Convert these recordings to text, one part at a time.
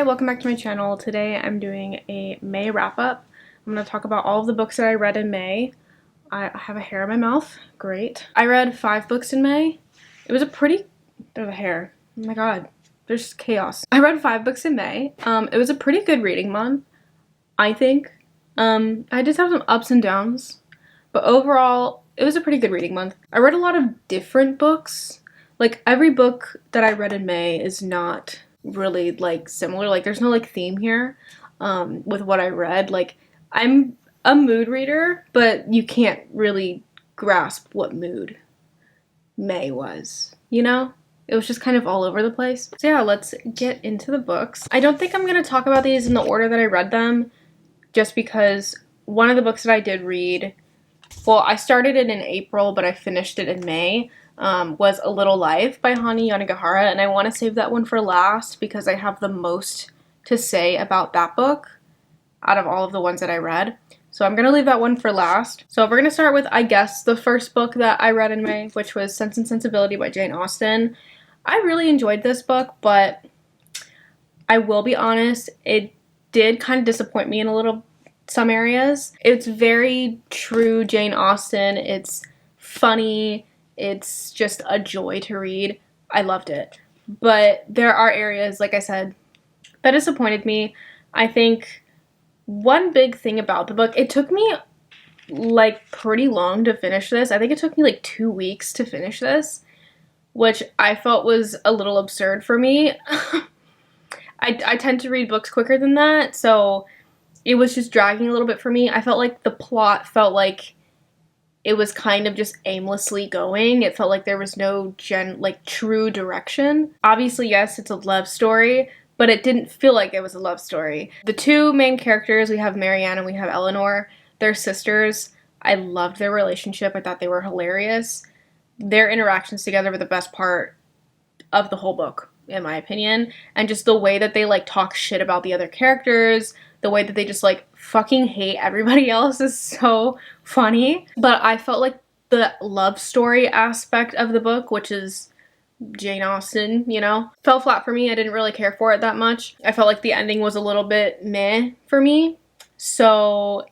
welcome back to my channel. Today I'm doing a May wrap-up. I'm going to talk about all of the books that I read in May. I have a hair in my mouth. Great. I read 5 books in May. It was a pretty... There's a hair. Oh my god. There's chaos. I read 5 books in May. It was a pretty good reading month, I think. I just have some ups and downs, but overall, it was a pretty good reading month. I read a lot of different books. Like, every book that I read in May is not really, like, similar. Like, there's no, like, theme here with what I read. Like, I'm a mood reader, but you can't really grasp what mood May was, you know? It was just kind of all over the place. So yeah, let's get into the books. I don't think I'm going to talk about these in the order that I read them, just because one of the books that I did read, well, I started it in April, but I finished it in May, was A Little Life by Hani Yanagihara, and I want to save that one for last because I have the most to say about that book out of all of the ones that I read. So I'm going to leave that one for last. So we're going to start with, I guess, the first book that I read in May, which was Sense and Sensibility by Jane Austen. I really enjoyed this book, but I will be honest, it did kind of disappoint me in some areas. It's very true Jane Austen. It's funny. It's just a joy to read. I loved it. But there are areas, like I said, that disappointed me. I think one big thing about the book, it took me like pretty long to finish this. I think it took me like 2 weeks to finish this, which I felt was a little absurd for me. I tend to read books quicker than that, so it was just dragging a little bit for me. I felt like the plot felt like it was kind of just aimlessly going. It felt like there was no true direction. Obviously, yes, it's a love story, but it didn't feel like it was a love story. The two main characters, we have Marianne and we have Eleanor. They're sisters. I loved their relationship. I thought they were hilarious. Their interactions together were the best part of the whole book, in my opinion. And just the way that they, like, talk shit about the other characters, the way that they just, like, fucking hate everybody else is so funny. But I felt like the love story aspect of the book, which is Jane Austen, you know, fell flat for me. I didn't really care for it that much. I felt like the ending was a little bit meh for me. So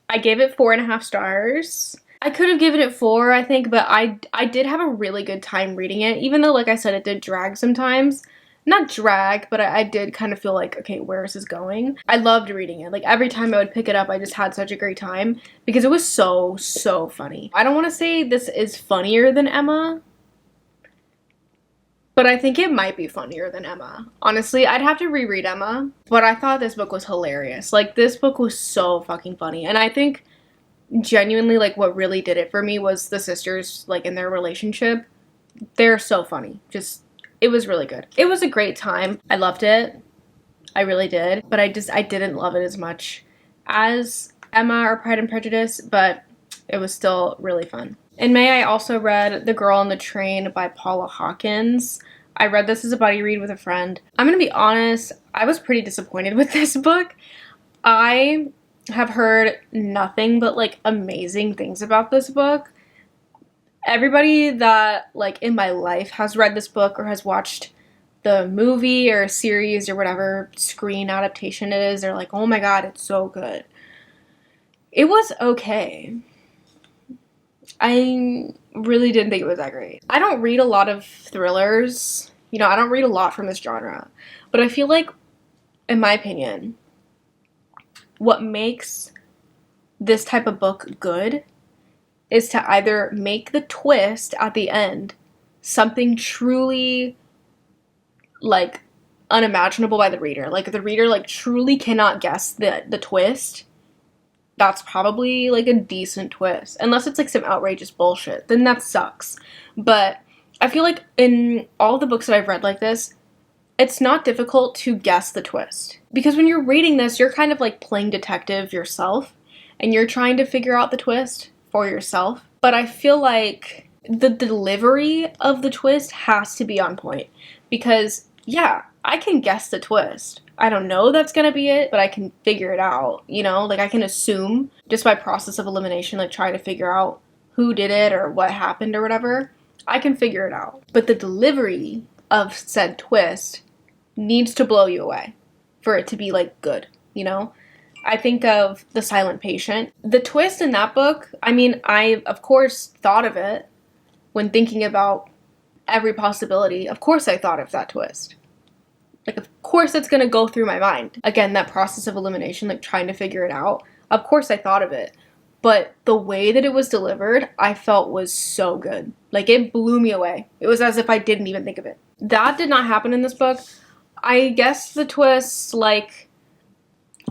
I gave it 4.5 stars. I could have given it 4, I think, but I did have a really good time reading it, even though, like I said, it did drag sometimes. Not drag, but I did kind of feel like, okay, where is this going? I loved reading it. Like, every time I would pick it up, I just had such a great time because it was so, so funny. I don't want to say this is funnier than Emma, but I think it might be funnier than Emma. Honestly, I'd have to reread Emma, but I thought this book was hilarious. Like, this book was so fucking funny, and I think genuinely, like, what really did it for me was the sisters, like, in their relationship. They're so funny. Just, it was really good. It was a great time. I loved it. I really did. But I didn't love it as much as Emma or Pride and Prejudice, but it was still really fun. In May, I also read The Girl on the Train by Paula Hawkins. I read this as a buddy read with a friend. I'm gonna be honest, I was pretty disappointed with this book. I have heard nothing but, like, amazing things about this book. Everybody that, like, in my life has read this book or has watched the movie or series or whatever screen adaptation it is, they're like, oh my god, it's so good. It was okay. I really didn't think it was that great. I don't read a lot of thrillers. You know, I don't read a lot from this genre. But I feel like, in my opinion, what makes this type of book good is to either make the twist at the end something truly, like, unimaginable by the reader. Like, if the reader, like, truly cannot guess the twist, that's probably, like, a decent twist. Unless it's, like, some outrageous bullshit, then that sucks. But I feel like in all the books that I've read like this, it's not difficult to guess the twist. Because when you're reading this, you're kind of, like, playing detective yourself, and you're trying to figure out the twist for yourself. But I feel like the delivery of the twist has to be on point. Because, yeah, I can guess the twist. I don't know that's gonna be it, but I can figure it out, you know? Like, I can assume, just by process of elimination, like, try to figure out who did it or what happened or whatever. I can figure it out. But the delivery of said twist needs to blow you away for it to be like good, you know? I think of The Silent Patient. The twist in that book, I mean, I of course thought of it when thinking about every possibility. Of course I thought of that twist. Like, of course it's gonna go through my mind. Again, that process of elimination, like trying to figure it out. Of course I thought of it. But the way that it was delivered, I felt was so good. Like, it blew me away. It was as if I didn't even think of it. That did not happen in this book. I guess the twist, like,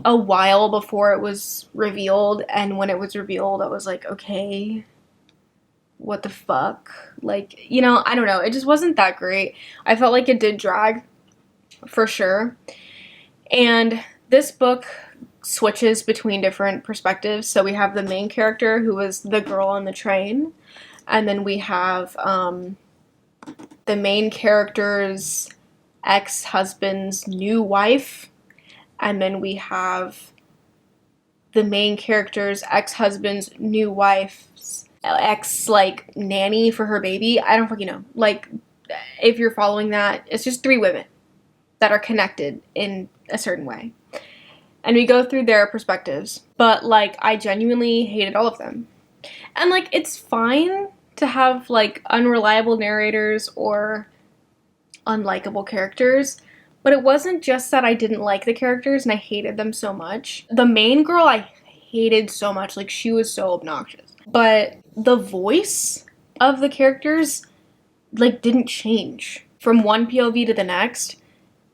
a while before it was revealed, and when it was revealed, I was like, okay, what the fuck? Like, you know, I don't know. It just wasn't that great. I felt like it did drag, for sure. And this book switches between different perspectives. So we have the main character, who was the girl on the train, and then we have the main character's ex-husband's new wife, and then we have the main character's ex-husband's new wife's ex, like, nanny for her baby. I don't fucking know. Like, if you're following that, it's just 3 women that are connected in a certain way. And we go through their perspectives. But, like, I genuinely hated all of them. And, like, it's fine to have, like, unreliable narrators or unlikable characters. But it wasn't just that I didn't like the characters and I hated them so much. The main girl I hated so much. Like, she was so obnoxious. But the voice of the characters, like, didn't change from one POV to the next.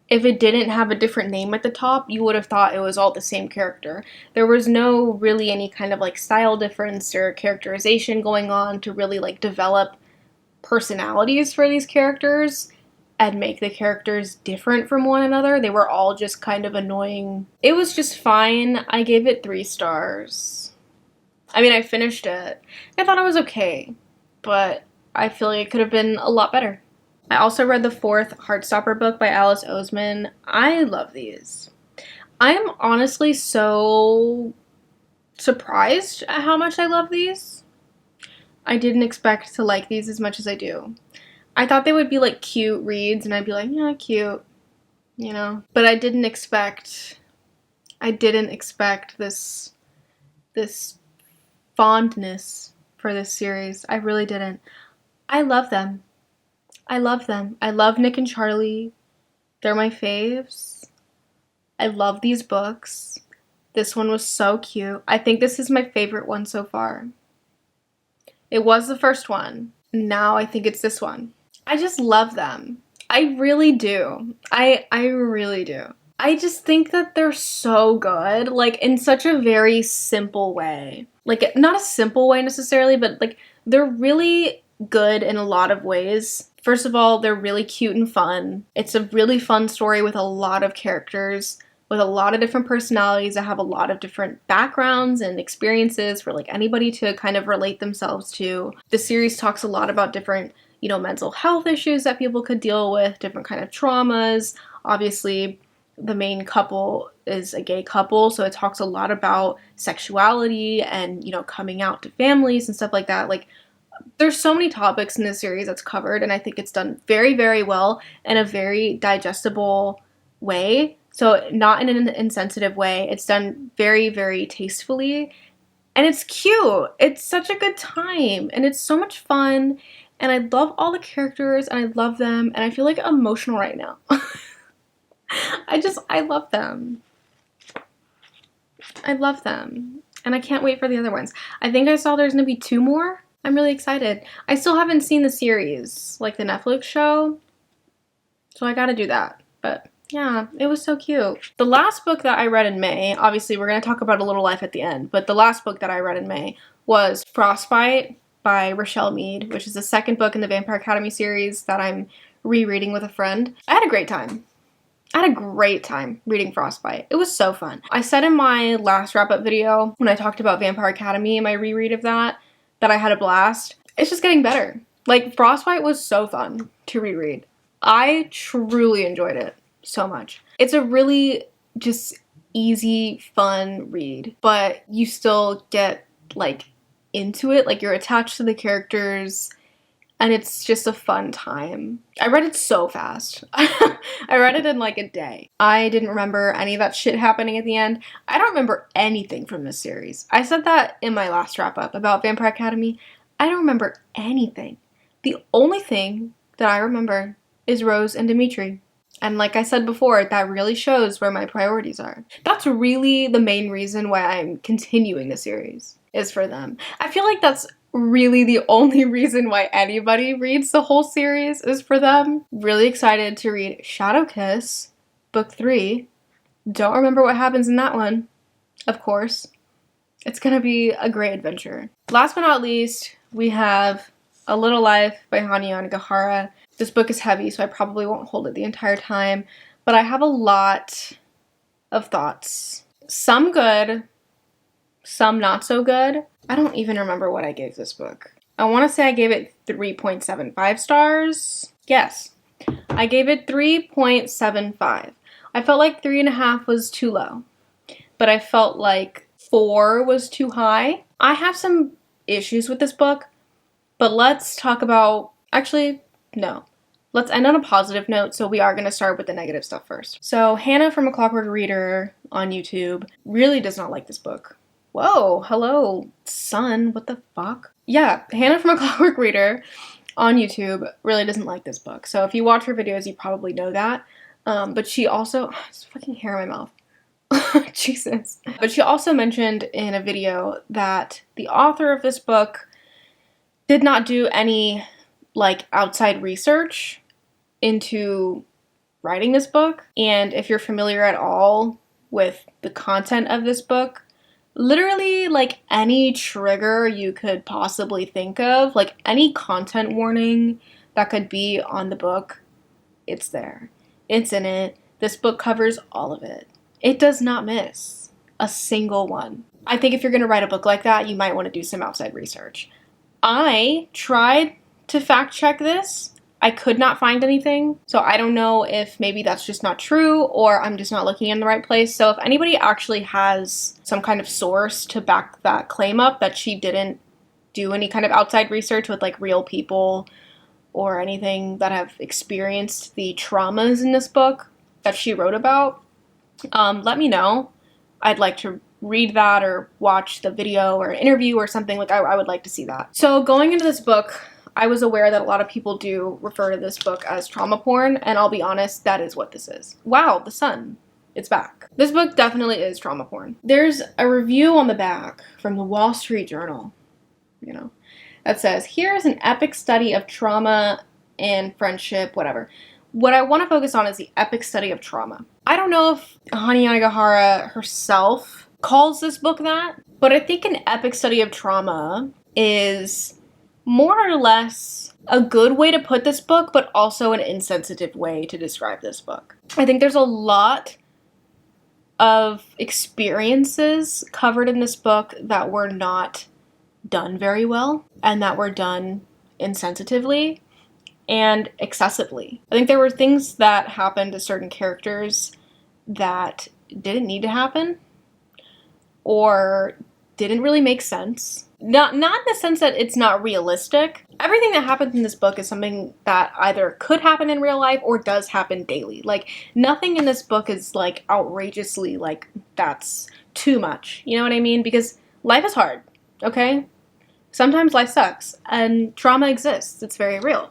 If it didn't have a different name at the top, you would have thought it was all the same character. There was no really any kind of, like, style difference or characterization going on to really, like, develop personalities for these characters and make the characters different from one another. They were all just kind of annoying. It was just fine. I gave it 3 stars. I mean, I finished it. I thought it was okay, but I feel like it could have been a lot better. I also read the 4th Heartstopper book by Alice Oseman. I love these. I am honestly so surprised at how much I love these. I didn't expect to like these as much as I do. I thought they would be, like, cute reads, and I'd be like, yeah, cute, you know? But I didn't expect this fondness for this series. I really didn't. I love them. I love them. I love Nick and Charlie. They're my faves. I love these books. This one was so cute. I think this is my favorite one so far. It was the first one. Now I think it's this one. I just love them. I really do. I really do. I just think that they're so good, like, in such a very simple way. Like, not a simple way necessarily, but, like, they're really good in a lot of ways. First of all, they're really cute and fun. It's a really fun story with a lot of characters, with a lot of different personalities that have a lot of different backgrounds and experiences for, like, anybody to kind of relate themselves to. The series talks a lot about different, you know, mental health issues that people could deal with, different kind of traumas. Obviously, the main couple is a gay couple, so it talks a lot about sexuality and, you know, coming out to families and stuff like that. Like, there's so many topics in this series that's covered, and I think it's done very, very well in a very digestible way. So not in an insensitive way. It's done very, very tastefully, and it's cute. It's such a good time, and it's so much fun, and I love all the characters, and I love them, and I feel, like, emotional right now. I love them. I love them, and I can't wait for the other ones. I think I saw there's gonna be 2 more. I'm really excited. I still haven't seen the series, like the Netflix show, so I gotta do that. But yeah, it was so cute. The last book that I read in May, obviously we're gonna talk about A Little Life at the end, but the last book that I read in May was Frostbite by Rochelle Mead, which is the 2nd book in the Vampire Academy series that I'm rereading with a friend. I had a great time. I had a great time reading Frostbite. It was so fun. I said in my last wrap-up video, when I talked about Vampire Academy and my reread of that I had a blast. It's just getting better. Like, Frostbite was so fun to reread. I truly enjoyed it so much. It's a really just easy, fun read, but you still get, like, into it. Like, you're attached to the characters, and it's just a fun time. I read it so fast. I read it in like a day. I didn't remember any of that shit happening at the end. I don't remember anything from this series. I said that in my last wrap up about Vampire Academy. I don't remember anything. The only thing that I remember is Rose and Dimitri. And like I said before, that really shows where my priorities are. That's really the main reason why I'm continuing the series, is for them. I feel like that's really the only reason why anybody reads the whole series, is for them. Really excited to read Shadow Kiss, book 3. Don't remember what happens in that one, of course. It's gonna be a great adventure. Last but not least, we have A Little Life by Hanya Nagahara. This book is heavy, so I probably won't hold it the entire time, but I have a lot of thoughts. Some good, some not so good. I don't even remember what I gave this book. I want to say I gave it 3.75 stars. Yes, I gave it 3.75. I felt like 3.5 was too low, but I felt like 4 was too high. I have some issues with this book, but let's talk about, actually, no. Let's end on a positive note, so we are going to start with the negative stuff first. So Hannah from A Clockwork Reader on YouTube really does not like this book. Whoa, hello, son, what the fuck? Yeah, Hannah from A Clockwork Reader on YouTube really doesn't like this book. So if you watch her videos, you probably know that. But she also, there's fucking hair in my mouth. Jesus. But she also mentioned in a video that the author of this book did not do any, like, outside research into writing this book. And if you're familiar at all with the content of this book, literally, like, any trigger you could possibly think of, like, any content warning that could be on the book, it's there. It's in it. This book covers all of it. It does not miss a single one. I think if you're going to write a book like that, you might want to do some outside research. I tried to fact check this. I could not find anything, so I don't know if maybe that's just not true or I'm just not looking in the right place. So if anybody actually has some kind of source to back that claim up, that she didn't do any kind of outside research with, like, real people or anything that have experienced the traumas in this book that she wrote about, let me know. I'd like to read that or watch the video or interview or something. Like, I would like to see that. So going into this book, I was aware that a lot of people do refer to this book as trauma porn, and I'll be honest, that is what this is. Wow, the sun. It's back. This book definitely is trauma porn. There's a review on the back from the Wall Street Journal, you know, that says, "Here's an epic study of trauma and friendship," whatever. What I want to focus on is the epic study of trauma. I don't know if Hanya Nagahara herself calls this book that, but I think an epic study of trauma is more or less a good way to put this book, but also an insensitive way to describe this book. I think there's a lot of experiences covered in this book that were not done very well, and that were done insensitively and excessively. I think there were things that happened to certain characters that didn't need to happen, or didn't really make sense. Not in the sense that it's not realistic. Everything that happens in this book is something that either could happen in real life or does happen daily. Like, nothing in this book is, like, outrageously, like, that's too much. You know what I mean? Because life is hard, okay? Sometimes life sucks, and trauma exists. It's very real.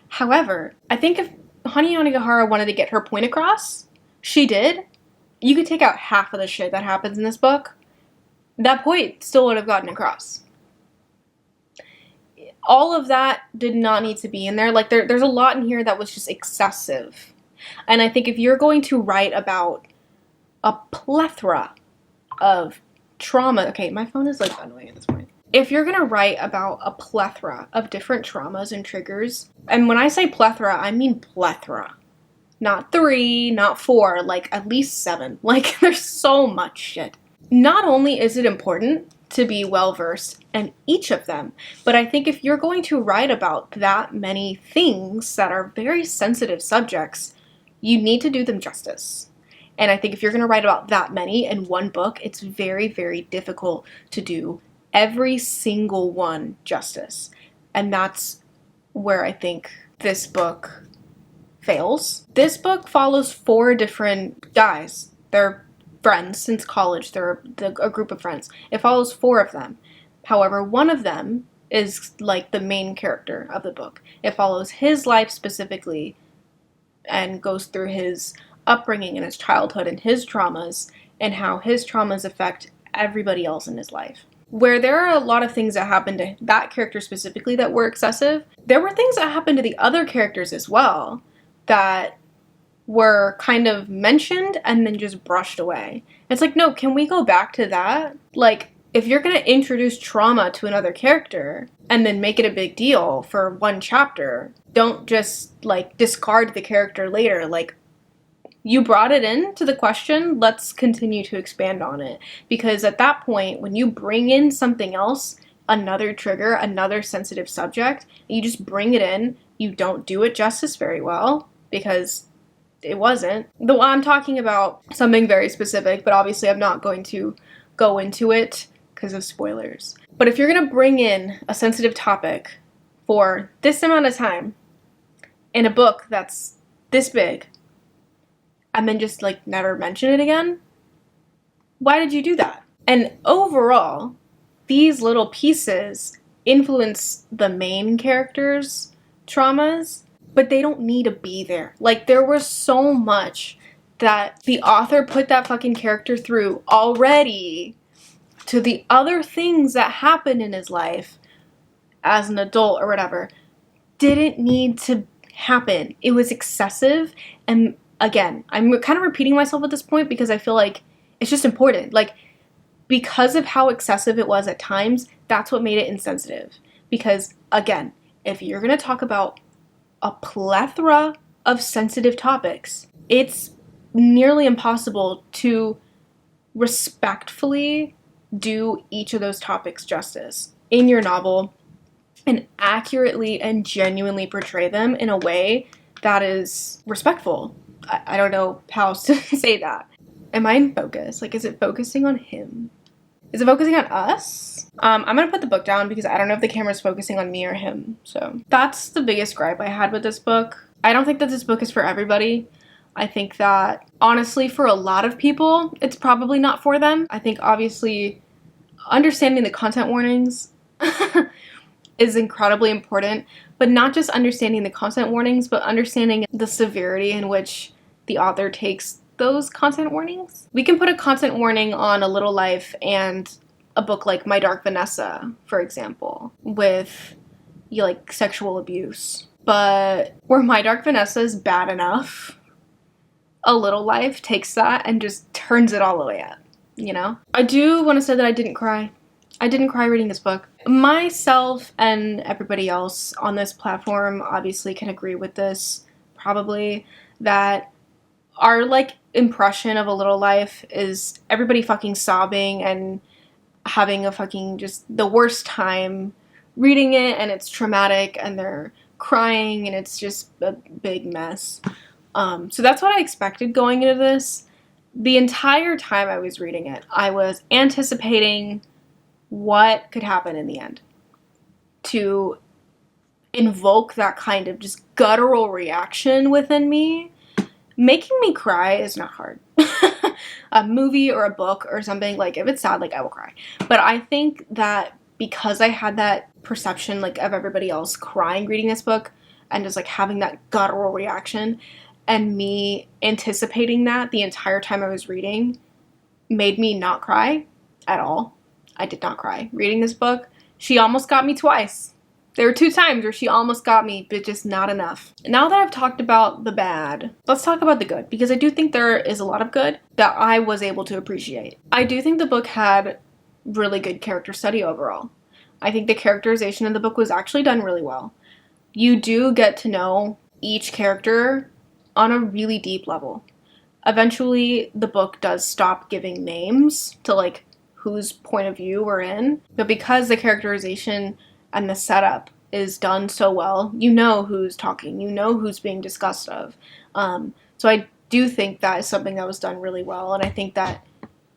However, I think if Hanya Nagahara wanted to get her point across, she did. You could take out half of the shit that happens in this book. That point still would have gotten across. All of that did not need to be in there. Like, there's a lot in here that was just excessive. And I think if you're going to write about a plethora of trauma... Okay, my phone is, like, annoying at this point. If you're going to write about a plethora of different traumas and triggers, and when I say plethora, I mean plethora. Not 3, not 4, like, at least 7. Like, there's so much shit. Not only is it important to be well-versed in each of them, but I think if you're going to write about that many things that are very sensitive subjects, you need to do them justice. And I think if you're going to write about that many in one book, it's very, very difficult to do every single one justice. And that's where I think this book fails. This book follows 4 different guys. They're friends since college. They're a group of friends. It follows 4 of them. However, one of them is like the main character of the book. It follows his life specifically and goes through his upbringing and his childhood and his traumas and how his traumas affect everybody else in his life. Where there are a lot of things that happened to that character specifically that were excessive, there were things that happened to the other characters as well that were kind of mentioned and then just brushed away. It's like, no, can we go back to that? Like, if you're going to introduce trauma to another character and then make it a big deal for one chapter, don't just, like, discard the character later. Like, you brought it into the question, let's continue to expand on it. Because at that point, when you bring in something else, another trigger, another sensitive subject, and you just bring it in, you don't do it justice very well, because it wasn't. Though I'm talking about something very specific, but obviously I'm not going to go into it because of spoilers. But if you're going to bring in a sensitive topic for this amount of time in a book that's this big, and then just, like, never mention it again, why did you do that? And overall, these little pieces influence the main character's traumas, but they don't need to be there. Like, there was so much that the author put that fucking character through already to the other things that happened in his life as an adult or whatever didn't need to happen. It was excessive. And again, I'm kind of repeating myself at this point because I feel like it's just important. Like, because of how excessive it was at times, that's what made it insensitive. Because again, if you're going to talk about a plethora of sensitive topics, it's nearly impossible to respectfully do each of those topics justice in your novel and accurately and genuinely portray them in a way that is respectful. I don't know how to say that. Am I in focus? Like, is it focusing on him? Is it focusing on us? I'm gonna put the book down because I don't know if the camera's focusing on me or him. So that's the biggest gripe I had with this book. I don't think that this book is for everybody. I think that, honestly, for a lot of people, it's probably not for them. I think, obviously, understanding the content warnings is incredibly important, but not just understanding the content warnings, but understanding the severity in which the author takes those content warnings. We can put a content warning on A Little Life and a book like My Dark Vanessa, for example, with, like, sexual abuse. But where My Dark Vanessa is bad enough, A Little Life takes that and just turns it all the way up, you know? I do want to say that I didn't cry. I didn't cry reading this book. Myself and everybody else on this platform obviously can agree with this, probably, that our, like, impression of A Little Life is everybody fucking sobbing and having a fucking just the worst time reading it, and it's traumatic, and they're crying, and it's just a big mess. So that's what I expected going into this. The entire time I was reading it, I was anticipating what could happen in the end to invoke that kind of just guttural reaction within me. Making me cry is not hard. A movie or a book or something, like, if it's sad, like, I will cry. But I think that because I had that perception, like, of everybody else crying reading this book and just, like, having that guttural reaction, and me anticipating that the entire time I was reading made me not cry at all. I did not cry reading this book. She almost got me twice. There were 2 times where she almost got me, but just not enough. Now that I've talked about the bad, let's talk about the good, because I do think there is a lot of good that I was able to appreciate. I do think the book had really good character study overall. I think the characterization in the book was actually done really well. You do get to know each character on a really deep level. Eventually, the book does stop giving names to, like, whose point of view we're in, but because the characterization and the setup is done so well, you know who's talking, you know who's being discussed of. So I do think that is something that was done really well, and I think that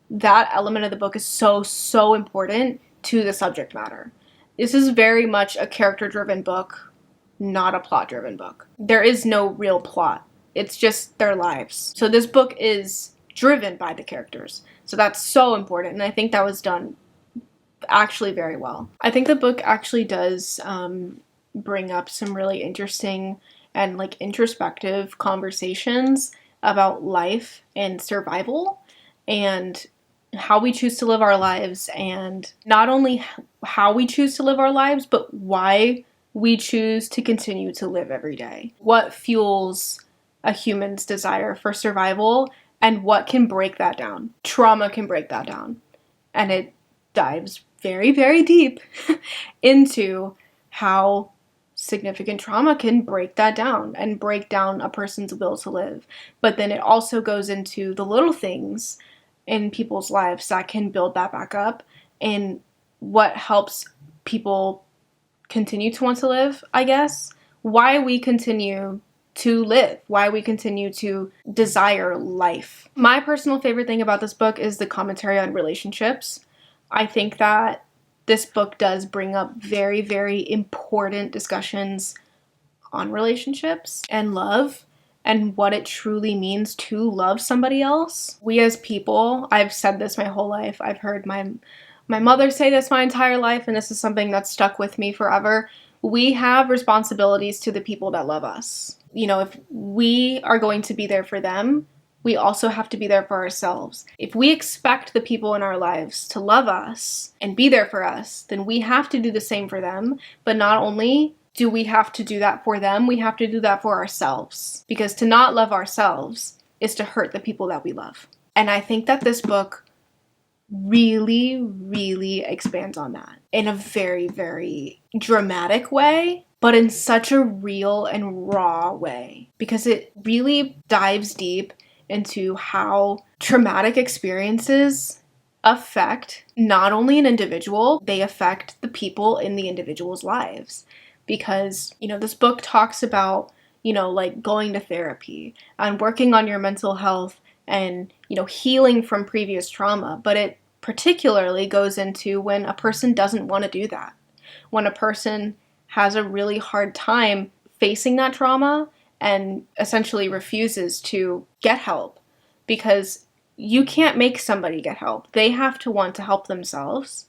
that element of the book is so important to the subject matter. This is very much a character-driven book not a plot-driven book. There is no real plot. It's just their lives. So this book is driven by the characters. So that's so important, and I think that was done actually very well. I think the book actually does bring up some really interesting and like introspective conversations about life and survival and how we choose to live our lives, and not only how we choose to live our lives, but why we choose to continue to live every day. What fuels a human's desire for survival and what can break that down. Trauma can break that down. And it dives very, very deep into how significant trauma can break that down and break down a person's will to live. But then it also goes into the little things in people's lives that can build that back up, and what helps people continue to want to live, I guess. Why we continue to live, why we continue to desire life. My personal favorite thing about this book is the commentary on relationships. I think that this book does bring up very, very important discussions on relationships and love and what it truly means to love somebody else. We as people, I've said this my whole life, I've heard my mother say this my entire life, and this is something that's stuck with me forever. We have responsibilities to the people that love us. You know, if we are going to be there for them, we also have to be there for ourselves. If we expect the people in our lives to love us and be there for us, then we have to do the same for them. But not only do we have to do that for them, we have to do that for ourselves. Because to not love ourselves is to hurt the people that we love. And I think that this book really, really expands on that in a very, very dramatic way, but in such a real and raw way. Because it really dives deep into how traumatic experiences affect not only an individual, they affect the people in the individual's lives. Because, you know, this book talks about, you know, like going to therapy and working on your mental health and, you know, healing from previous trauma. But it particularly goes into when a person doesn't want to do that. When a person has a really hard time facing that trauma and essentially refuses to get help, because you can't make somebody get help. They have to want to help themselves.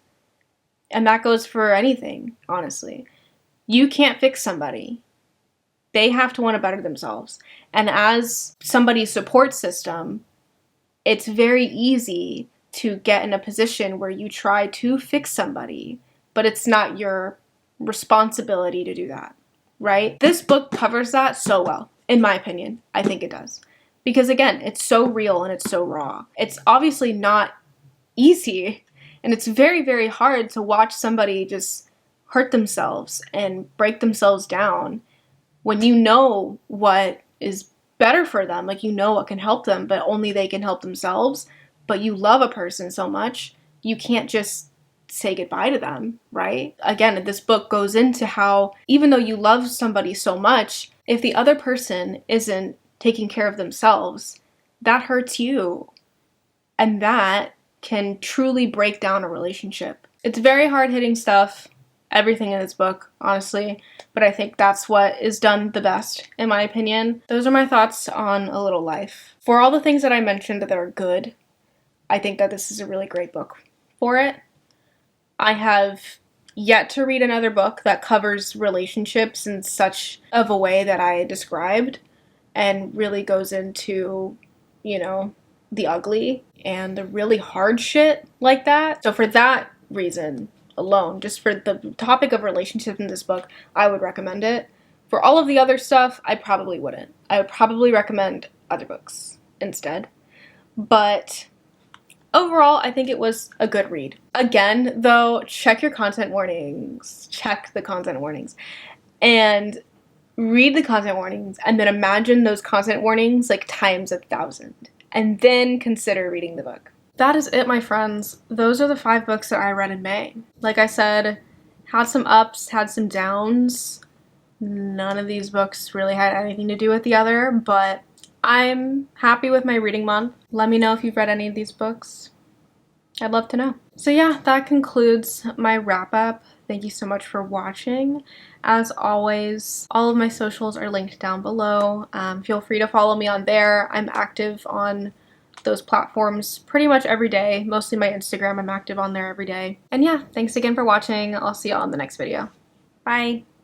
And that goes for anything, honestly. You can't fix somebody. They have to want to better themselves. And as somebody's support system, it's very easy to get in a position where you try to fix somebody, but it's not your responsibility to do that, right? This book covers that so well, in my opinion. I think it does. Because again, it's so real and it's so raw. It's obviously not easy, and it's very, very hard to watch somebody just hurt themselves and break themselves down when you know what is better for them, like you know what can help them, but only they can help themselves. But you love a person so much, you can't just say goodbye to them, right? Again, this book goes into how even though you love somebody so much, if the other person isn't taking care of themselves, that hurts you. And that can truly break down a relationship. It's very hard-hitting stuff, everything in this book, honestly, but I think that's what is done the best, in my opinion. Those are my thoughts on A Little Life. For all the things that I mentioned that are good, I think that this is a really great book for it. I have yet to read another book that covers relationships in such of a way that I described and really goes into, you know, the ugly and the really hard shit like that. So for that reason alone, just for the topic of relationships in this book, I would recommend it. For all of the other stuff, I probably wouldn't. I would probably recommend other books instead. But overall, I think it was a good read. Again, though, check your content warnings. Check the content warnings. And read the content warnings, and then imagine those content warnings like times 1,000. And then consider reading the book. That is it, my friends. Those are the 5 books that I read in May. Like I said, had some ups, had some downs. None of these books really had anything to do with the other, but I'm happy with my reading month. Let me know if you've read any of these books. I'd love to know. So yeah, that concludes my wrap up Thank you so much for watching. As always, all of my socials are linked down below. Feel free to follow me on there. I'm active on those platforms pretty much every day. Mostly my Instagram, I'm active on there every day. And yeah, thanks again for watching. I'll see you all in the next video. Bye!